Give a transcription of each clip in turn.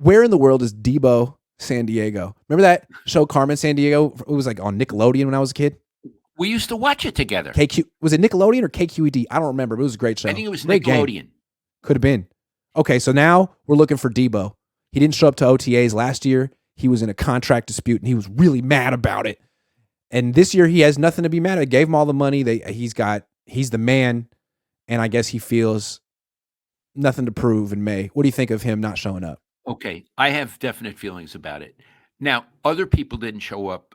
Where in the world is Deebo San Diego? Remember that show Carmen San Diego? It was like on Nickelodeon when I was a kid. We used to watch it together. Was it Nickelodeon or KQED? I don't remember. But it was a great show. I think it was great Nickelodeon. Game. Could have been. Okay, so now we're looking for Deebo. He didn't show up to OTAs last year. He was in a contract dispute, and he was really mad about it. And this year, he has nothing to be mad at. Gave him all the money. He's the man, and I guess he feels nothing to prove in May. What do you think of him not showing up? Okay, I have definite feelings about it. Now, other people didn't show up.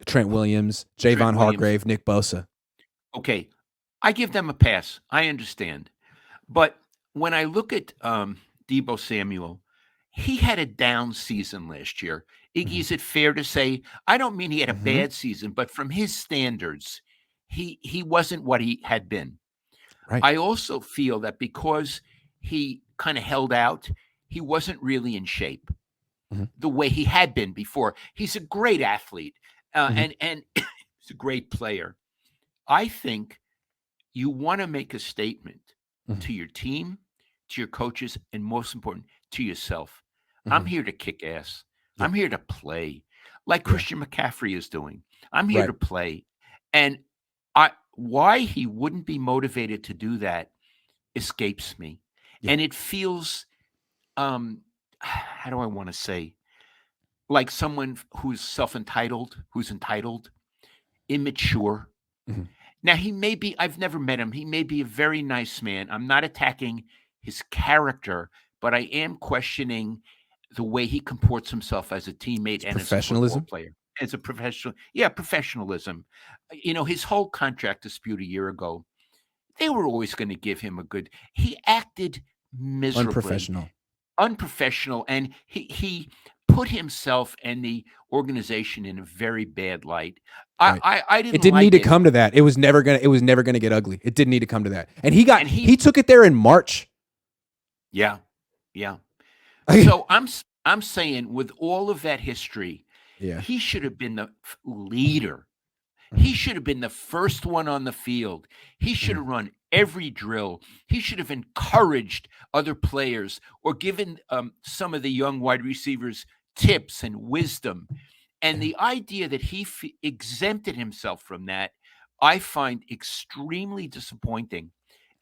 Trent Williams, Javon Hargrave, Nick Bosa. Okay, I give them a pass. I understand. But when I look at Deebo Samuel, he had a down season last year. Iggy, is it fair to say? I don't mean he had a bad season, but from his standards, he wasn't what he had been. Right. I also feel that because he kind of held out, he wasn't really in shape the way he had been before. He's a great athlete and he's a great player. I think you want to make a statement to your team, to your coaches, and most important, to yourself. I'm here to kick ass. Yeah. I'm here to play like Christian McCaffrey is doing. I'm here to play. And why he wouldn't be motivated to do that escapes me. Yeah. And it feels, how do I want to say, like someone who's self-entitled, who's entitled, immature. Now, he may be, I've never met him. He may be a very nice man. I'm not attacking his character, but I am questioning the way he comports himself as a teammate and as a football player. As a professional, professionalism. His whole contract dispute a year ago, they were always going to give him a good. He acted miserably, unprofessional, and he put himself and the organization in a very bad light. Right. I didn't. It didn't need to come to that. It was never gonna get ugly. It didn't need to come to that. And he took it there in March. Yeah. So I'm saying, with all of that history, he should have been the leader. He should have been the first one on the field. He should have run every drill. He should have encouraged other players or given some of the young wide receivers tips and wisdom. And the idea that he exempted himself from that, I find extremely disappointing.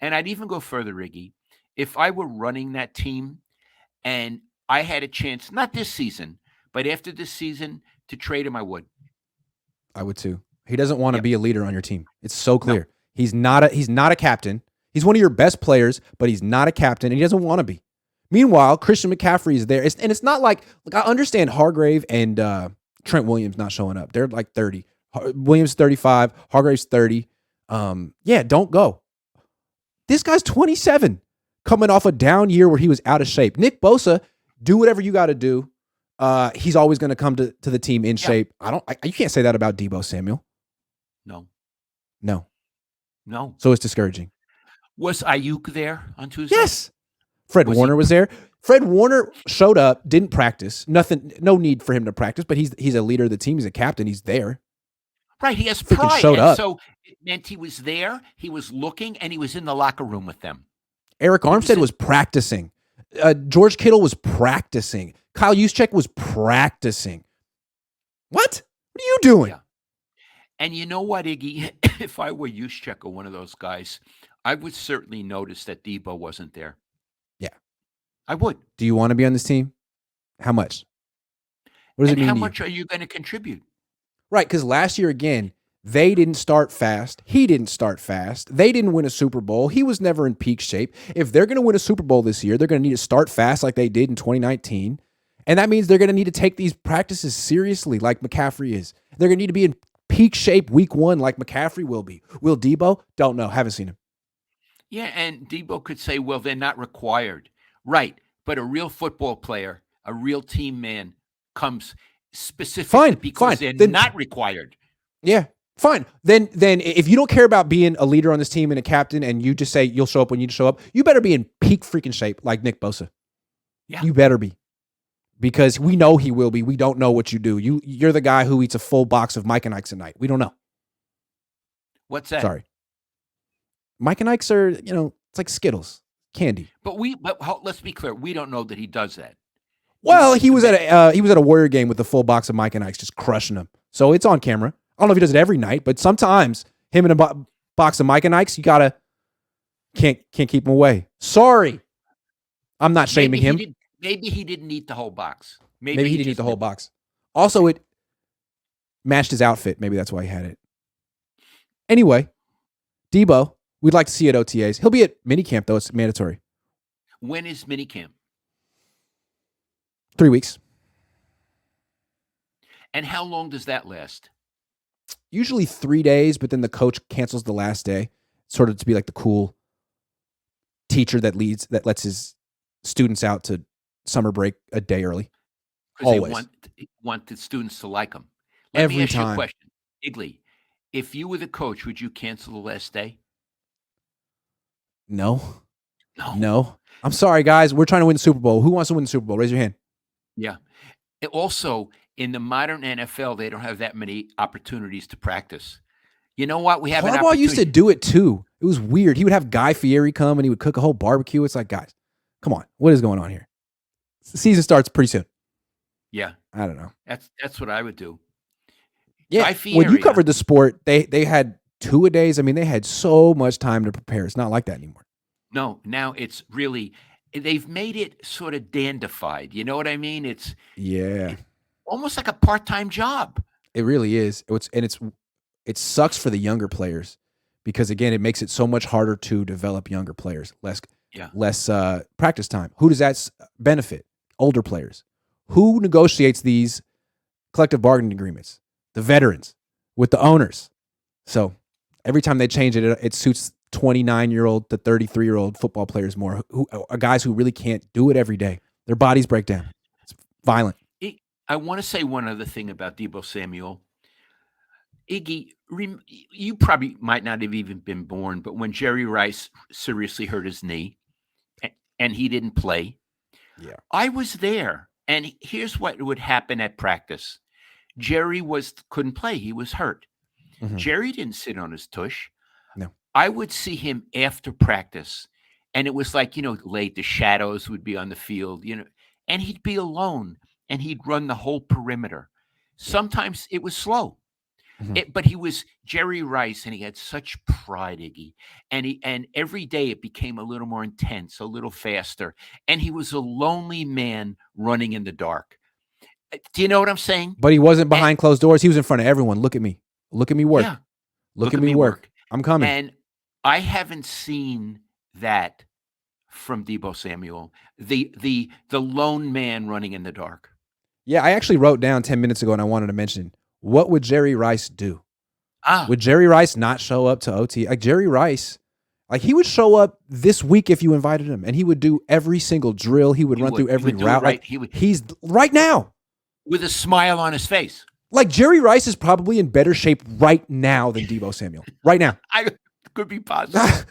And I'd even go further, Iggy. If I were running that team and I had a chance, not this season, but after this season, to trade him, I would. I would too. He doesn't want to be a leader on your team. It's so clear. No. He's not a captain. He's one of your best players, but he's not a captain, and he doesn't want to be. Meanwhile, Christian McCaffrey is there. It's not like I understand Hargrave and Trent Williams not showing up. They're like 30. Williams 35. Hargrave's 30. Don't go. This guy's 27, coming off a down year where he was out of shape. Nick Bosa, do whatever you got to do. He's always going to come to the team in shape. You can't say that about Deebo Samuel. No. So it's discouraging. Was Ayuk there on Tuesday? Yes. Fred Warner was there. Fred Warner showed up, didn't practice. No need for him to practice, but he's a leader of the team. He's a captain. He's there. Right. He has pride. Showed up. So it meant he was there, he was looking, and he was in the locker room with them. Eric Armstead was practicing. George Kittle was practicing. Kyle Juszczyk was practicing. What are you doing? Yeah. And you know what, Iggy? If I were Juszczyk or one of those guys, I would certainly notice that Deebo wasn't there. Yeah. I would. Do you want to be on this team? How much? What does it mean? How much are you going to contribute? Right, because last year, again, they didn't start fast. He didn't start fast. They didn't win a Super Bowl. He was never in peak shape. If they're going to win a Super Bowl this year, they're going to need to start fast like they did in 2019. And that means they're going to need to take these practices seriously like McCaffrey is. They're going to need to be in peak shape week 1 like McCaffrey will be. Will Deebo? Don't know. Haven't seen him. Yeah, and Deebo could say, well, they're not required. Right, but a real football player, a real team man comes specifically because they're not required. Yeah, fine. Then if you don't care about being a leader on this team and a captain and you just say you'll show up when you show up, you better be in peak freaking shape like Nick Bosa. Yeah. You better be. Because we know he will be. We don't know what you do. You're the guy who eats a full box of Mike and Ike's a night. We don't know. What's that? Sorry. Mike and Ike's are, it's like Skittles, candy. But let's be clear. We don't know that he does that. Well, he was at a Warrior game with the full box of Mike and Ike's, just crushing them. So it's on camera. I don't know if he does it every night, but sometimes him and a box of Mike and Ike's, you gotta can't keep him away. Sorry, I'm not shaming him. Maybe he didn't eat the whole box. Maybe he didn't eat the whole box. Also, it matched his outfit. Maybe that's why he had it. Anyway, Deebo, we'd like to see you at OTAs. He'll be at minicamp, though. It's mandatory. When is minicamp? 3 weeks. And how long does that last? Usually 3 days, but then the coach cancels the last day, sort of to be like the cool teacher that lets his students out to summer break a day early. Because they want the students to like them. Let Every me ask time. you a question. Igley, if you were the coach, would you cancel the last day? No. I'm sorry, guys. We're trying to win the Super Bowl. Who wants to win the Super Bowl? Raise your hand. Yeah. Also, in the modern NFL, they don't have that many opportunities to practice. You know what? We have an opportunity. Harbaugh used to do it too. It was weird. He would have Guy Fieri come and he would cook a whole barbecue. It's like, guys, come on. What is going on here? The season starts pretty soon. Yeah. I don't know. That's what I would do. Yeah. Guy Fieri, when you covered the sport, they had 2-a-days. I mean, they had so much time to prepare. It's not like that anymore. No, now it's really, they've made it sort of dandified. You know what I mean? It's almost like a part-time job. It really is. It sucks for the younger players because, again, it makes it so much harder to develop younger players. Less practice time. Who does that benefit? Older players. Who negotiates these collective bargaining agreements? The veterans with the owners. So every time they change it, it suits 29-year-old to 33-year-old football players more, who are guys who really can't do it every day. Their bodies break down. It's violent. I want to say one other thing about Deebo Samuel. Iggy, you probably might not have even been born, but when Jerry Rice seriously hurt his knee and he didn't play, I was there. And here's what would happen at practice. Jerry couldn't play. He was hurt. Mm-hmm. Jerry didn't sit on his tush. No. I would see him after practice, and it was like, late, the shadows would be on the field, and he'd be alone, and he'd run the whole perimeter. Sometimes it was slow, but he was Jerry Rice, and he had such pride, Iggy, and every day it became a little more intense, a little faster, and he was a lonely man running in the dark. Do you know what I'm saying? But he wasn't behind closed doors. He was in front of everyone. Look at me. Look at me work. Yeah. Look at me work. I'm coming. And I haven't seen that from Deebo Samuel, the lone man running in the dark. Yeah, I actually wrote down 10 minutes ago, and I wanted to mention, what would Jerry Rice do? Would Jerry Rice not show up to OT? Like Jerry Rice, he would show up this week if you invited him, and he would do every single drill. He would run through every route. He's right now. With a smile on his face. Like Jerry Rice is probably in better shape right now than Deebo Samuel. Right now. Could be positive.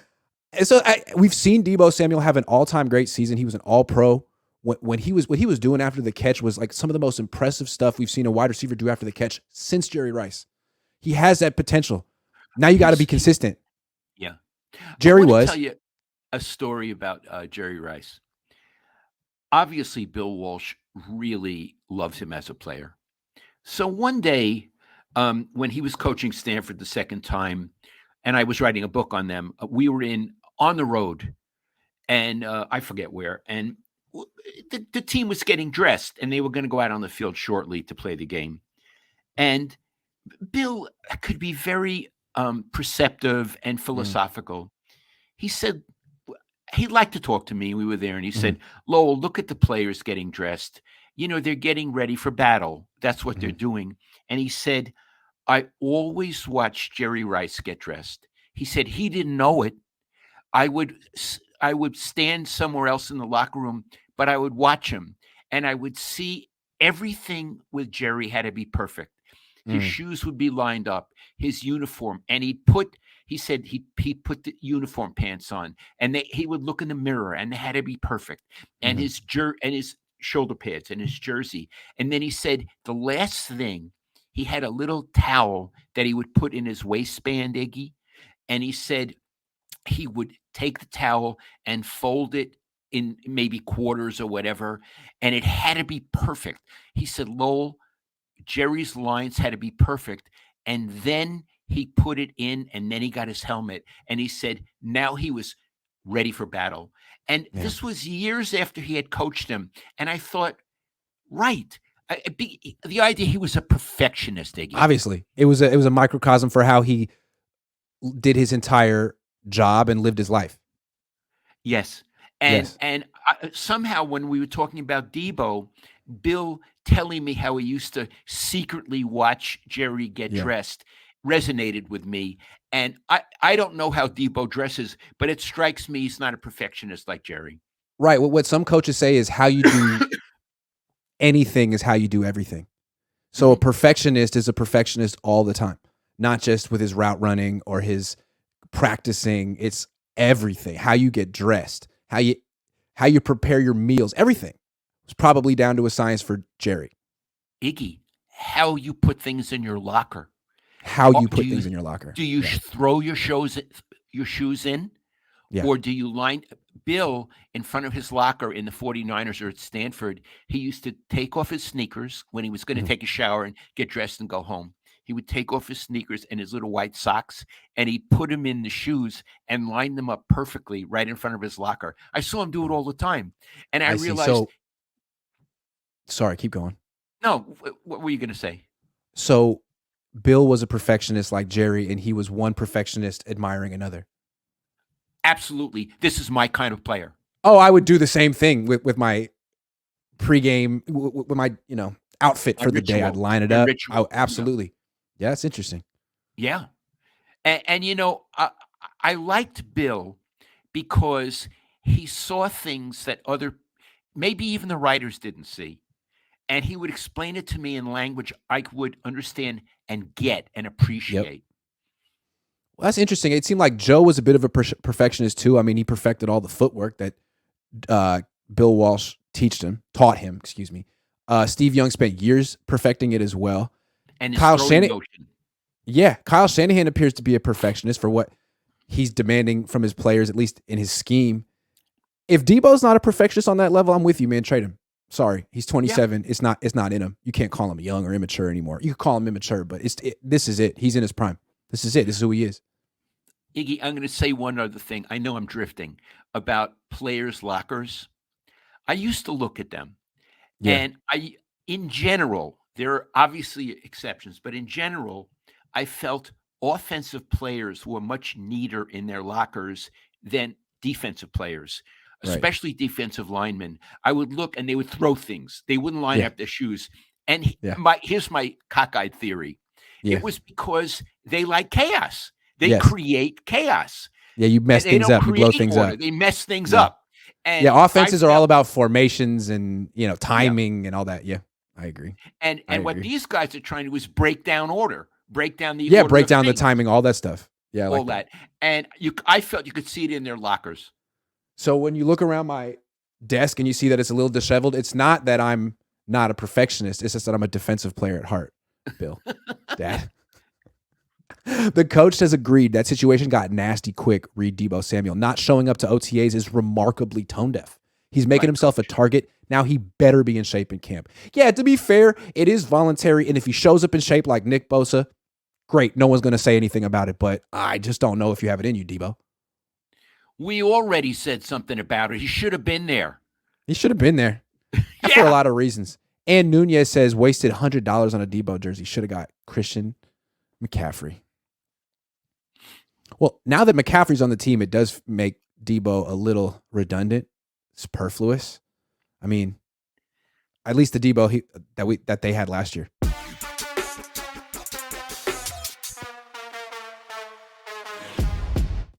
So we've seen Deebo Samuel have an all-time great season. He was an all-pro. What he was doing after the catch was like some of the most impressive stuff we've seen a wide receiver do after the catch since Jerry Rice. He has that potential. Now you got to be consistent. Yeah. Jerry was. I tell you a story about Jerry Rice. Obviously, Bill Walsh really loves him as a player. So one day, when he was coaching Stanford the second time, and I was writing a book on them, we were on the road, and I forget where, and the team was getting dressed, and they were going to go out on the field shortly to play the game. And Bill could be very perceptive and philosophical. He said, he'd like to talk to me. We were there, and he said, Lowell, look at the players getting dressed. They're getting ready for battle. That's what they're doing. And he said, I always watch Jerry Rice get dressed. He said he didn't know it. I would stand somewhere else in the locker room, but I would watch him, and I would see everything with Jerry had to be perfect. His shoes would be lined up, his uniform, and he said he put the uniform pants on, and he would look in the mirror, and they had to be perfect, and his shoulder pads and his jersey. And then he said the last thing, he had a little towel that he would put in his waistband, Iggy, and he said he would take the towel and fold it in maybe quarters or whatever, and it had to be perfect. He said, Lowell, Jerry's lines had to be perfect. And then he put it in, and then he got his helmet. And he said, now he was ready for battle. And Yeah. this was years after he had coached him. And I thought, right. The idea he was a perfectionist, Iggy. Obviously, it was a microcosm for how he did his entire job and lived his life. Yes. Yes. And somehow when we were talking about Deebo, Bill telling me how he used to secretly watch Jerry get dressed resonated with me. And I don't know how Deebo dresses, but it strikes me he's not a perfectionist like Jerry. Right. What some coaches say is how you do anything is how you do everything. So a perfectionist is a perfectionist all the time, not just with his route running or his practicing. It's everything. How you get dressed, how you prepare your meals, everything. It's probably down to a science for Jerry. Iggy, how you put things in your locker. How you put things in your locker. Do you throw your shoes in? Yeah. Or do you line Bill in front of his locker in the 49ers or at Stanford? He used to take off his sneakers when he was going to take a shower and get dressed and go home. He would take off his sneakers and his little white socks, and he put them in the shoes and line them up perfectly right in front of his locker. I saw him do it all the time. And I realized. So, sorry, keep going. No, what were you going to say? So Bill was a perfectionist like Jerry, and he was one perfectionist admiring another. Absolutely. This is my kind of player. Oh, I would do the same thing with my pregame, with my outfit for the day. I'd line it up. Absolutely. Yeah, it's interesting. Yeah. And I liked Bill because he saw things that maybe even the writers didn't see. And he would explain it to me in language I would understand and get and appreciate. Yep. Well, that's interesting. It seemed like Joe was a bit of a perfectionist too. I mean, he perfected all the footwork that Bill Walsh taught him. Steve Young spent years perfecting it as well. And Kyle Shanahan. Yeah, Kyle Shanahan appears to be a perfectionist for what he's demanding from his players, at least in his scheme. If Deebo's not a perfectionist on that level, I'm with you, man. Trade him. Sorry, he's 27. Yeah. It's not in him. You can't call him young or immature anymore. You can call him immature, but this is it. He's in his prime. This is it. This is who he is. Iggy, I'm going to say one other thing. I know I'm drifting about players' lockers. I used to look at them, and in general, there are obviously exceptions, but in general, I felt offensive players were much neater in their lockers than defensive players, especially defensive linemen. I would look, and they would throw things. They wouldn't line up their shoes. And here's my cockeyed theory. Yeah. It was because they like chaos. They create chaos. Yeah, you mess things up. You blow things up. They mess things up. And offenses are all about formations and timing and all that. Yeah, I agree. And what these guys are trying to do is break down order, break down the order break down the timing, all that stuff. Yeah, all that. And I felt you could see it in their lockers. So when you look around my desk and you see that it's a little disheveled, it's not that I'm not a perfectionist. It's just that I'm a defensive player at heart, Bill. Dad. The coach has agreed that situation got nasty quick. Read Deebo Samuel. Not showing up to OTAs is remarkably tone deaf. He's making himself a target. Now he better be in shape in camp. Yeah, to be fair, it is voluntary. And if he shows up in shape like Nick Bosa, great. No one's going to say anything about it. But I just don't know if you have it in you, Deebo. We already said something about it. He should have been there. He should have been there. For a lot of reasons. And Nunez says wasted $100 on a Deebo jersey. Should have got Christian McCaffrey. Well, now that McCaffrey's on the team, it does make Deebo a little redundant, superfluous. I mean, at least the Deebo that they had last year.